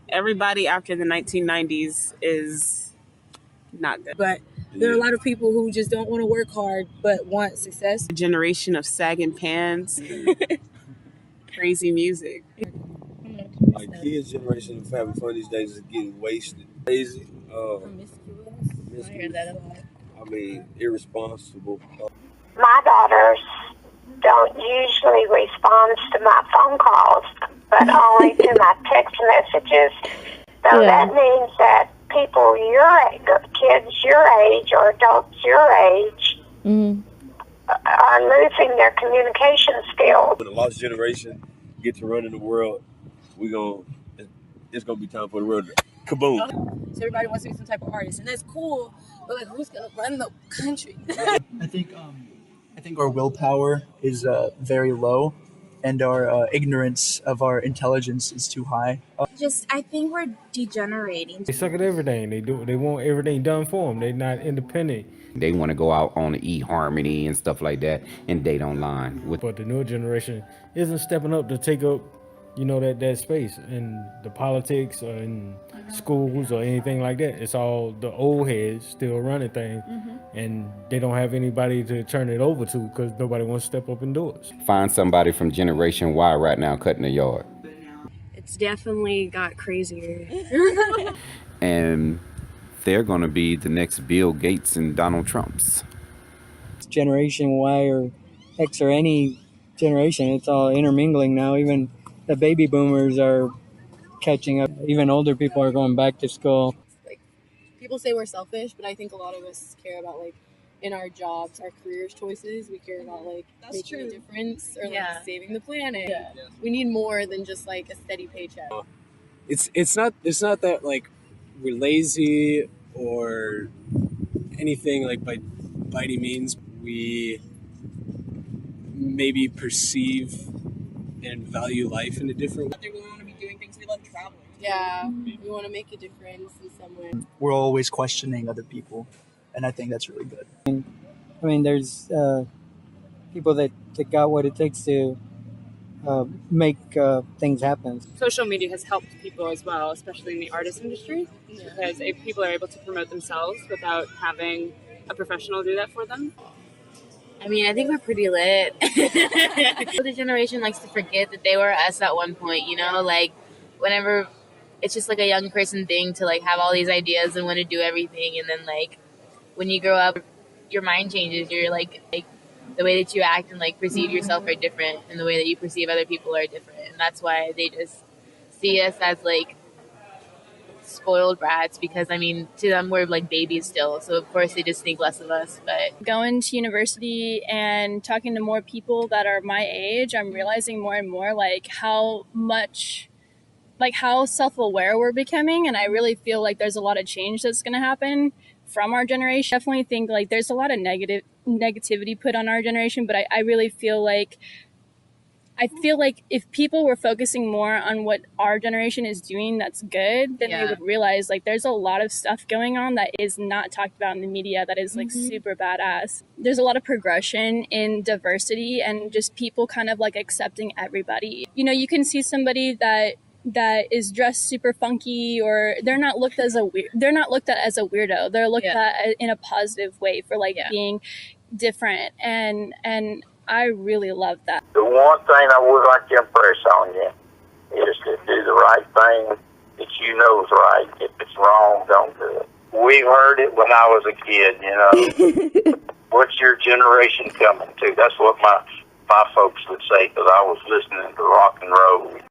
Everybody after the 1990s is not good. But there are a lot of people who just don't want to work hard but want success. A generation of sagging pants, crazy music. Like kids' generation of having fun these days is getting wasted, lazy, Promiscuous. I hear that a lot. I mean, irresponsible. My daughters don't usually respond to my phone calls, but only to my text messages. So that means that people your age, kids your age, or adults your age, are losing their communication skills. When the lost generation get to run in the world, it's gonna be time for the world to kaboom. So everybody wants to be some type of artist, and that's cool. But like, who's gonna run the country? I think our willpower is very low, and our ignorance of our intelligence is too high. I think we're degenerating. They suck at everything. They want everything done for them. They're not independent. They want to go out on eHarmony and stuff like that and date online. But the newer generation isn't stepping up to take up, that space in the politics or in schools or anything like that. It's all the old heads still running things, and they don't have anybody to turn it over to because nobody wants to step up and do it. Find somebody from Generation Y right now cutting the yard. It's definitely got crazier. And they're going to be the next Bill Gates and Donald Trumps. Generation Y or X or any generation, it's all intermingling now. Even the baby boomers are catching up. Even older people are going back to school. Like, people say we're selfish, but I think a lot of us care about, like, in our jobs, our career choices, we care about, like, making a difference or like saving the planet. We need more than just like a steady paycheck. It's not that like we're lazy or anything like by any means. We maybe perceive and value life in a different way. We want to be doing things. We love traveling. Yeah, we want to make a difference in some way. We're always questioning other people, and I think that's really good. I mean, there's people that got what it takes to make things happen. Social media has helped people as well, especially in the artist industry, because people are able to promote themselves without having a professional do that for them. I mean, I think we're pretty lit. The generation likes to forget that they were us at one point, like whenever it's just like a young person thing to like have all these ideas and want to do everything. And then like when you grow up, your mind changes. You're like the way that you act and like perceive yourself are different, and the way that you perceive other people are different. And that's why they just see us as like spoiled brats, because I mean, to them we're like babies still, so of course they just think less of us. But going to university and talking to more people that are my age, I'm realizing more and more like how self-aware we're becoming, and I really feel like there's a lot of change that's going to happen from our generation. I definitely think like there's a lot of negativity put on our generation, but I really feel like if people were focusing more on what our generation is doing that's good, then they would realize like there's a lot of stuff going on that is not talked about in the media that is like super badass. There's a lot of progression in diversity and just people kind of like accepting everybody. You can see somebody that is dressed super funky, or they're not looked at as a weirdo. They're looked at in a positive way for like being different, and I really love that. The one thing I would like to impress on you is to do the right thing that you know is right. If it's wrong, don't do it. We've heard it when I was a kid, What's your generation coming to? That's what my folks would say, because I was listening to rock and roll.